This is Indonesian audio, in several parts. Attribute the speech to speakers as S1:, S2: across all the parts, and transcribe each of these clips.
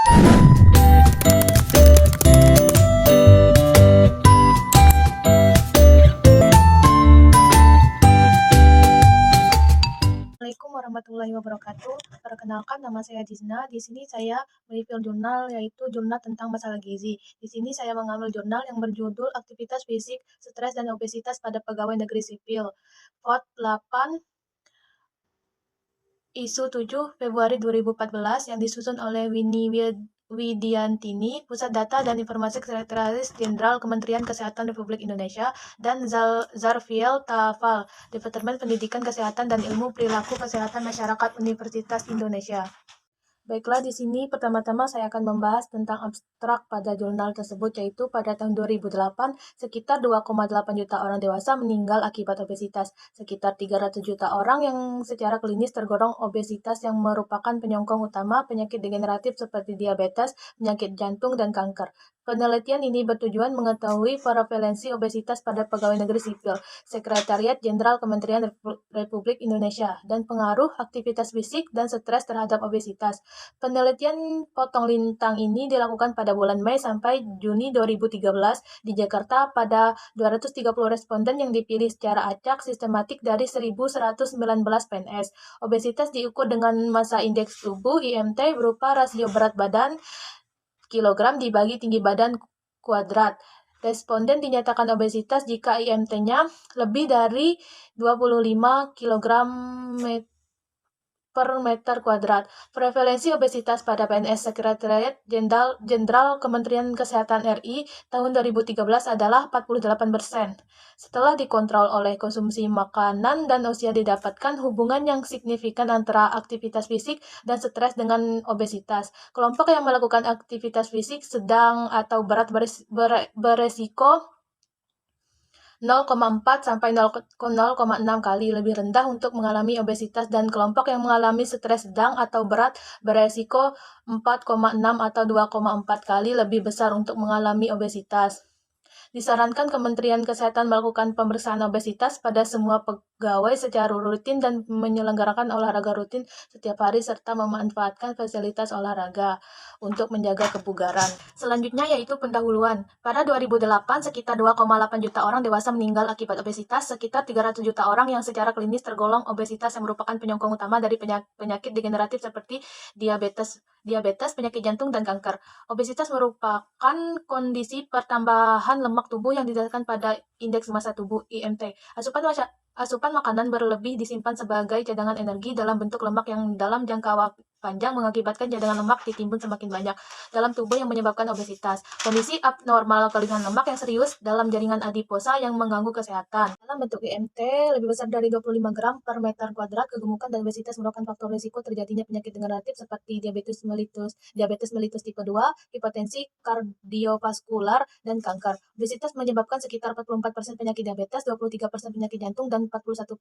S1: Assalamualaikum warahmatullahi wabarakatuh. Perkenalkan, nama saya Dizna. Di sini saya mereview jurnal, yaitu jurnal tentang masalah gizi. Di sini saya mengambil jurnal yang berjudul Aktivitas Fisik, Stres dan Obesitas pada Pegawai Negeri Sipil. Vote 8 Isu 7 Februari 2014 yang disusun oleh Winnie Widiantini, Pusat Data dan Informasi Sekretaris Jenderal Kementerian Kesehatan Republik Indonesia, dan Zarfiel Tafal, Departemen Pendidikan Kesehatan dan Ilmu Perilaku Kesehatan Masyarakat Universitas Indonesia. Baiklah, di sini pertama-tama saya akan membahas tentang abstrak pada jurnal tersebut, yaitu pada tahun 2008, sekitar 2,8 juta orang dewasa meninggal akibat obesitas. Sekitar 300 juta orang yang secara klinis tergolong obesitas yang merupakan penyokong utama penyakit degeneratif seperti diabetes, penyakit jantung, dan kanker. Penelitian ini bertujuan mengetahui prevalensi obesitas pada pegawai negeri sipil, Sekretariat Jenderal Kementerian Republik Indonesia, dan pengaruh aktivitas fisik dan stres terhadap obesitas. Penelitian potong lintang ini dilakukan pada bulan Mei sampai Juni 2013 di Jakarta pada 230 responden yang dipilih secara acak sistematik dari 1.119 PNS. Obesitas diukur dengan massa indeks tubuh IMT berupa rasio berat badan kilogram dibagi tinggi badan kuadrat. Responden dinyatakan obesitas jika IMT-nya lebih dari 25 kg per meter kuadrat. Prevalensi obesitas pada PNS Sekretariat Jenderal Kementerian Kesehatan RI tahun 2013 adalah 48%. Setelah dikontrol oleh konsumsi makanan dan usia didapatkan hubungan yang signifikan antara aktivitas fisik dan stres dengan obesitas. Kelompok yang melakukan aktivitas fisik sedang atau berat beresiko 0,4 sampai 0,6 kali lebih rendah untuk mengalami obesitas, dan kelompok yang mengalami stres sedang atau berat beresiko 4,6 atau 2,4 kali lebih besar untuk mengalami obesitas. Disarankan Kementerian Kesehatan melakukan pemeriksaan obesitas pada semua pegawai secara rutin dan menyelenggarakan olahraga rutin setiap hari serta memanfaatkan fasilitas olahraga untuk menjaga kebugaran. Selanjutnya yaitu pendahuluan. Pada 2008, sekitar 2,8 juta orang dewasa meninggal akibat obesitas, sekitar 300 juta orang yang secara klinis tergolong obesitas yang merupakan penyokong utama dari penyakit degeneratif seperti diabetes, penyakit jantung, dan kanker. Obesitas merupakan kondisi pertambahan lemak tubuh yang didasarkan pada indeks massa tubuh IMT. Asupan makanan berlebih disimpan sebagai cadangan energi dalam bentuk lemak yang dalam jangka panjang mengakibatkan cadangan lemak ditimbun semakin banyak dalam tubuh yang menyebabkan obesitas. Kondisi abnormal kelebihan lemak yang serius dalam jaringan adiposa yang mengganggu kesehatan. Dalam bentuk IMT lebih besar dari 25 gram per meter kuadrat, kegemukan dan obesitas merupakan faktor risiko terjadinya penyakit degeneratif seperti diabetes mellitus tipe 2, hipertensi kardiovaskular, dan kanker. Obesitas menyebabkan sekitar 44% penyakit diabetes, 23% penyakit jantung, dan 41%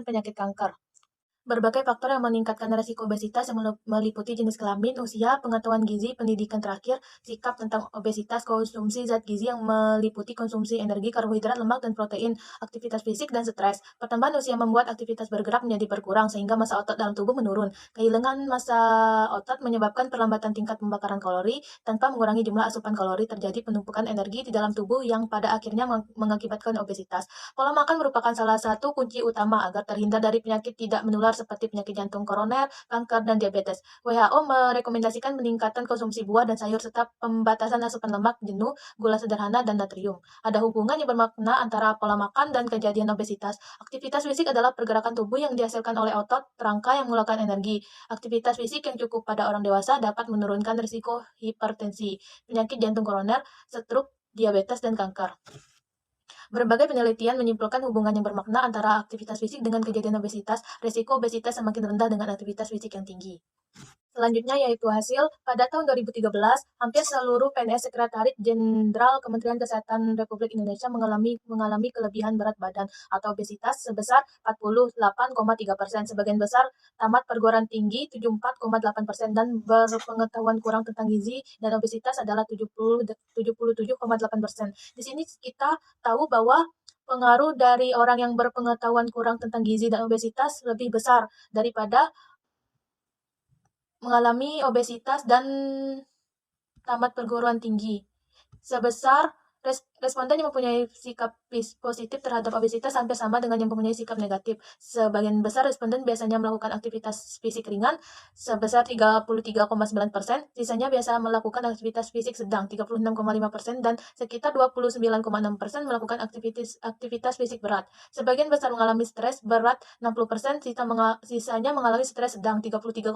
S1: penyakit kanker. Berbagai faktor yang meningkatkan risiko obesitas yang meliputi jenis kelamin, usia, pengetahuan gizi, pendidikan terakhir, sikap tentang obesitas, konsumsi zat gizi yang meliputi konsumsi energi, karbohidrat, lemak, dan protein, aktivitas fisik, dan stres. Pertambahan usia membuat aktivitas bergerak menjadi berkurang sehingga massa otot dalam tubuh menurun. Kehilangan massa otot menyebabkan perlambatan tingkat pembakaran kalori. Tanpa mengurangi jumlah asupan kalori, terjadi penumpukan energi di dalam tubuh yang pada akhirnya mengakibatkan obesitas. Pola makan merupakan salah satu kunci utama agar terhindar dari penyakit tidak menular seperti penyakit jantung koroner, kanker, dan diabetes. WHO merekomendasikan peningkatan konsumsi buah dan sayur serta pembatasan asupan lemak jenuh, gula sederhana, dan natrium. Ada hubungan yang bermakna antara pola makan dan kejadian obesitas. Aktivitas fisik adalah pergerakan tubuh yang dihasilkan oleh otot, rangka yang mengeluarkan energi. Aktivitas fisik yang cukup pada orang dewasa dapat menurunkan risiko hipertensi, penyakit jantung koroner, stroke, diabetes, dan kanker. Berbagai penelitian menyimpulkan hubungan yang bermakna antara aktivitas fisik dengan kejadian obesitas. Risiko obesitas semakin rendah dengan aktivitas fisik yang tinggi. Selanjutnya yaitu hasil, pada tahun 2013, hampir seluruh PNS Sekretariat Jenderal Kementerian Kesehatan Republik Indonesia mengalami kelebihan berat badan atau obesitas sebesar 48,3%. Sebagian besar tamat perguruan tinggi 74,8% dan berpengetahuan kurang tentang gizi dan obesitas adalah 77,8%. Di sini kita tahu bahwa pengaruh dari orang yang berpengetahuan kurang tentang gizi dan obesitas lebih besar daripada mengalami obesitas dan tamat perguruan tinggi. Sebesar responden yang mempunyai sikap positif terhadap obesitas hampir sama dengan yang mempunyai sikap negatif. Sebagian besar responden biasanya melakukan aktivitas fisik ringan sebesar 33,9%, sisanya biasa melakukan aktivitas fisik sedang 36,5%, dan sekitar 29,6% melakukan aktivitas fisik berat. Sebagian besar mengalami stres berat 60%, sisanya mengalami stres sedang 33,5%,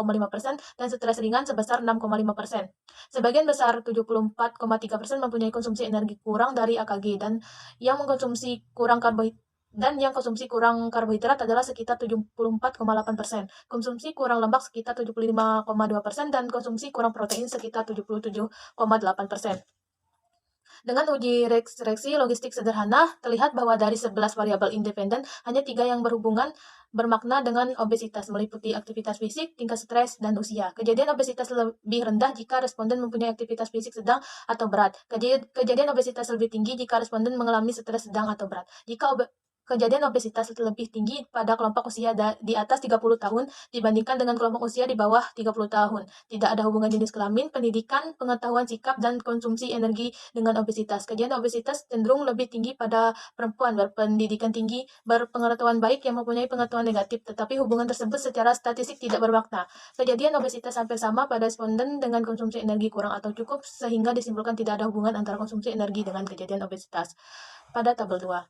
S1: dan stres ringan sebesar 6,5%. Sebagian besar 74,3% mempunyai konsumsi energi kurang dari AKG, dan yang konsumsi kurang karbohidrat adalah sekitar 74,8%, konsumsi kurang lemak sekitar 75,2%, dan konsumsi kurang protein sekitar 77,8%. Dengan uji regresi logistik sederhana, terlihat bahwa dari 11 variabel independen, hanya 3 yang bermakna dengan obesitas, meliputi aktivitas fisik, tingkat stres, dan usia. Kejadian obesitas lebih rendah jika responden mempunyai aktivitas fisik sedang atau berat. Kejadian obesitas lebih tinggi jika responden mengalami stres sedang atau berat. Kejadian obesitas lebih tinggi pada kelompok usia di atas 30 tahun dibandingkan dengan kelompok usia di bawah 30 tahun. Tidak ada hubungan jenis kelamin, pendidikan, pengetahuan sikap, dan konsumsi energi dengan obesitas. Kejadian obesitas cenderung lebih tinggi pada perempuan berpendidikan tinggi, berpengetahuan baik, yang mempunyai pengetahuan negatif, tetapi hubungan tersebut secara statistik tidak bermakna. Kejadian obesitas hampir sama pada responden dengan konsumsi energi kurang atau cukup, sehingga disimpulkan tidak ada hubungan antara konsumsi energi dengan kejadian obesitas. Pada tabel 2.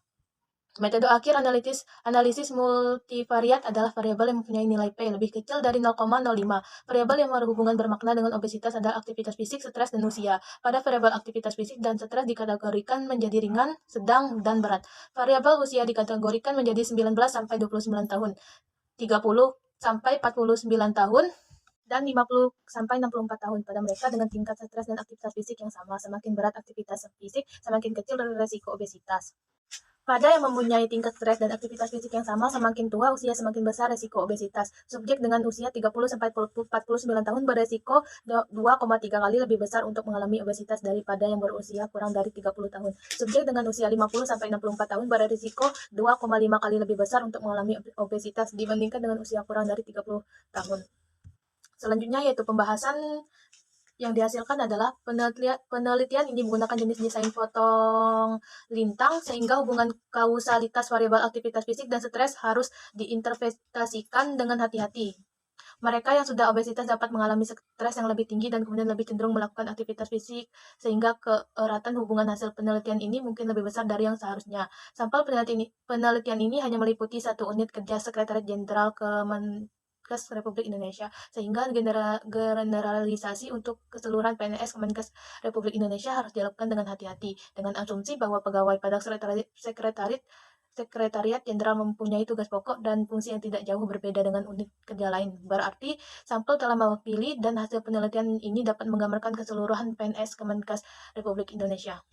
S1: Metode akhir analisis multivariat adalah variabel yang mempunyai nilai P lebih kecil dari 0,05. Variabel yang berhubungan bermakna dengan obesitas adalah aktivitas fisik, stres, dan usia. Pada variabel aktivitas fisik dan stres dikategorikan menjadi ringan, sedang, dan berat. Variabel usia dikategorikan menjadi 19 sampai 29 tahun, 30 sampai 49 tahun, dan 50 sampai 64 tahun pada mereka dengan tingkat stres dan aktivitas fisik yang sama. Semakin berat aktivitas fisik, semakin kecil risiko obesitas. Pada yang mempunyai tingkat stres dan aktivitas fisik yang sama, semakin tua usia semakin besar resiko obesitas. Subjek dengan usia 30-49 tahun beresiko 2,3 kali lebih besar untuk mengalami obesitas daripada yang berusia kurang dari 30 tahun. Subjek dengan usia 50-64 tahun beresiko 2,5 kali lebih besar untuk mengalami obesitas dibandingkan dengan usia kurang dari 30 tahun. Selanjutnya yaitu pembahasan yang dihasilkan adalah penelitian ini menggunakan jenis desain potong lintang, sehingga hubungan kausalitas variabel aktivitas fisik dan stres harus diinterpretasikan dengan hati-hati. Mereka yang sudah obesitas dapat mengalami stres yang lebih tinggi dan kemudian lebih cenderung melakukan aktivitas fisik, sehingga keeratan hubungan hasil penelitian ini mungkin lebih besar dari yang seharusnya. Sampel penelitian ini hanya meliputi 1 unit kerja Sekretariat Jenderal Kemenkes Republik Indonesia, sehingga generalisasi untuk keseluruhan PNS Kemenkes Republik Indonesia harus dilakukan dengan hati-hati, dengan asumsi bahwa pegawai pada Sekretariat Jenderal mempunyai tugas pokok dan fungsi yang tidak jauh berbeda dengan unit kerja lain. Berarti, sampel telah mewakili dan hasil penelitian ini dapat menggambarkan keseluruhan PNS Kemenkes Republik Indonesia.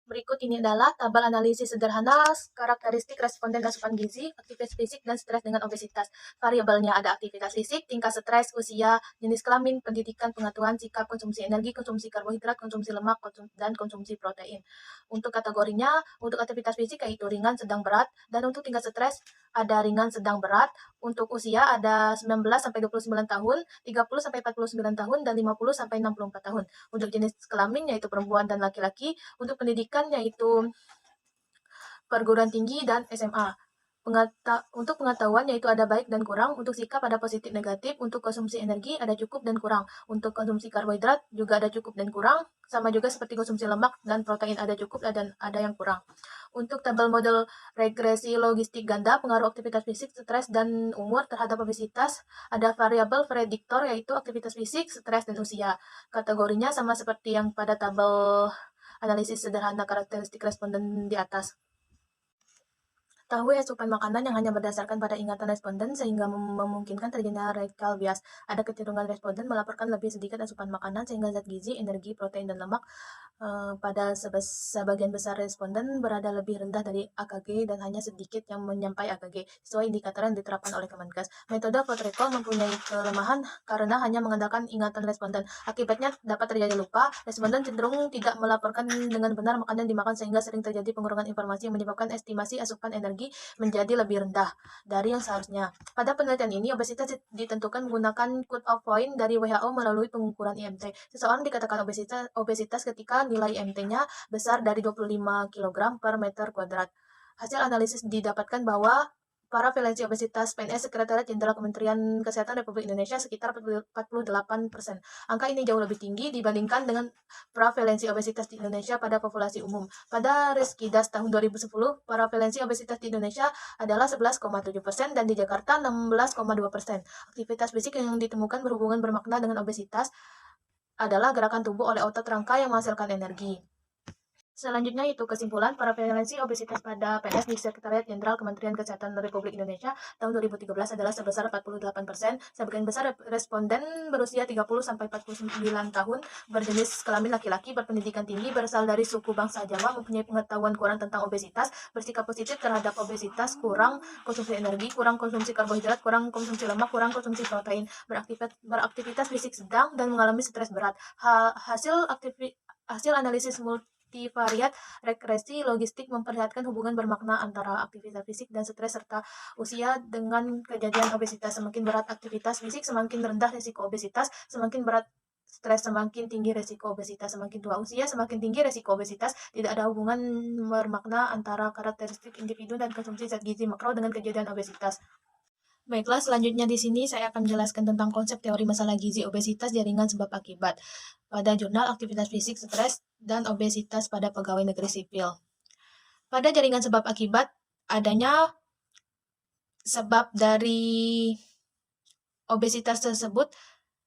S1: Berikut ini adalah tabel analisis sederhana karakteristik responden asupan gizi, aktivitas fisik, dan stres dengan obesitas. Variabelnya ada aktivitas fisik, tingkat stres, usia, jenis kelamin, pendidikan, pengetahuan sikap, konsumsi energi, konsumsi karbohidrat, konsumsi lemak, dan konsumsi protein. Untuk kategorinya, untuk aktivitas fisik yaitu ringan, sedang, berat, dan untuk tingkat stres ada ringan, sedang, berat. Untuk usia ada 19-29 tahun, 30-49 tahun, dan 50-64 tahun. Untuk jenis kelamin yaitu perempuan dan laki-laki. Untuk pendidikan yaitu perguruan tinggi dan SMA. Untuk pengetahuan yaitu ada baik dan kurang. Untuk sikap ada positif negatif. Untuk konsumsi energi ada cukup dan kurang. Untuk konsumsi karbohidrat juga ada cukup dan kurang. Sama juga seperti konsumsi lemak dan protein ada cukup dan ada yang kurang. Untuk tabel model regresi logistik ganda, pengaruh aktivitas fisik, stres, dan umur terhadap obesitas, ada variabel prediktor yaitu aktivitas fisik, stres, dan usia. Kategorinya sama seperti yang pada tabel analisis sederhana karakteristik responden di atas. Tahu asupan makanan yang hanya berdasarkan pada ingatan responden sehingga memungkinkan terjadinya recall bias. Ada kecenderungan responden melaporkan lebih sedikit asupan makanan sehingga zat gizi, energi, protein, dan lemak pada sebagian besar responden berada lebih rendah dari AKG dan hanya sedikit yang menyampai AKG sesuai indikator yang diterapkan oleh Kemenkes. Metode food recall mempunyai kelemahan karena hanya mengandalkan ingatan responden. Akibatnya dapat terjadi lupa. Responden cenderung tidak melaporkan dengan benar makanan yang dimakan sehingga sering terjadi pengurangan informasi yang menyebabkan estimasi asupan energi energi menjadi lebih rendah dari yang seharusnya. Pada penelitian ini, obesitas ditentukan menggunakan cut-off point dari WHO melalui pengukuran IMT. Seseorang dikatakan obesitas ketika nilai IMT-nya besar dari 25 kg per meter kuadrat. Hasil analisis didapatkan bahwa prevalensi obesitas PNS Sekretariat Jenderal Kementerian Kesehatan Republik Indonesia sekitar 48%. Angka ini jauh lebih tinggi dibandingkan dengan prevalensi obesitas di Indonesia pada populasi umum. Pada Reskidas tahun 2010, prevalensi obesitas di Indonesia adalah 11,7% dan di Jakarta 16,2%. Aktivitas fisik yang ditemukan berhubungan bermakna dengan obesitas adalah gerakan tubuh oleh otot rangka yang menghasilkan energi. Selanjutnya itu kesimpulan, prevalensi obesitas pada PNS di Sekretariat Jenderal Kementerian Kesehatan Republik Indonesia tahun 2013 adalah sebesar 48%. Sebagian besar responden berusia 30-49 tahun, berjenis kelamin laki-laki, berpendidikan tinggi, berasal dari suku bangsa Jawa, mempunyai pengetahuan kurang tentang obesitas, bersikap positif terhadap obesitas, kurang konsumsi energi, kurang konsumsi karbohidrat, kurang konsumsi lemak, kurang konsumsi protein, beraktivitas fisik sedang, dan mengalami stres berat. Hasil analisis multivariat regresi logistik memperlihatkan hubungan bermakna antara aktivitas fisik dan stres serta usia dengan kejadian obesitas. Semakin berat aktivitas fisik, semakin rendah risiko obesitas, semakin berat stres, semakin tinggi risiko obesitas, semakin tua usia, semakin tinggi risiko obesitas. Tidak ada hubungan bermakna antara karakteristik individu dan konsumsi zat gizi makro dengan kejadian obesitas. Baiklah, selanjutnya di sini saya akan menjelaskan tentang konsep teori masalah gizi obesitas jaringan sebab akibat pada jurnal aktivitas fisik, stres, dan obesitas pada pegawai negeri sipil. Pada jaringan sebab akibat, adanya sebab dari obesitas tersebut.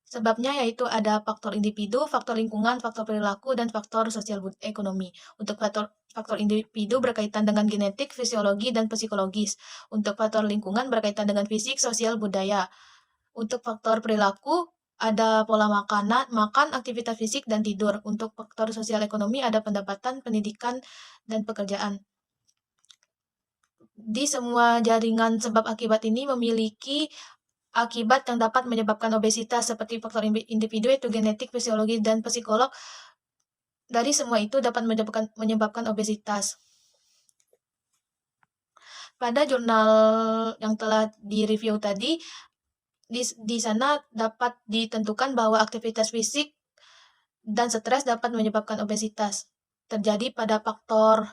S1: Sebabnya yaitu ada faktor individu, faktor lingkungan, faktor perilaku, dan faktor sosial ekonomi. Untuk faktor individu berkaitan dengan genetik, fisiologi, dan psikologis. Untuk faktor lingkungan berkaitan dengan fisik, sosial, budaya. Untuk faktor perilaku ada pola makan, aktivitas fisik, dan tidur. Untuk faktor sosial ekonomi ada pendapatan, pendidikan, dan pekerjaan. Di semua jaringan sebab akibat ini memiliki akibat yang dapat menyebabkan obesitas seperti faktor individu yaitu genetik, fisiologi, dan psikolog. Dari semua itu dapat menyebabkan obesitas. Pada jurnal yang telah direview tadi, di sana dapat ditentukan bahwa aktivitas fisik dan stres dapat menyebabkan obesitas. Terjadi pada faktor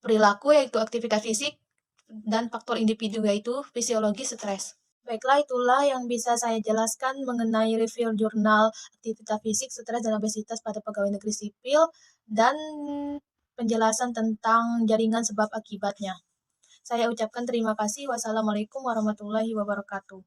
S1: perilaku yaitu aktivitas fisik dan faktor individu yaitu fisiologi stres. Baiklah, itulah yang bisa saya jelaskan mengenai review jurnal aktivitas fisik, stres, dan obesitas pada pegawai negeri sipil, dan penjelasan tentang jaringan sebab akibatnya. Saya ucapkan terima kasih. Wassalamualaikum warahmatullahi wabarakatuh.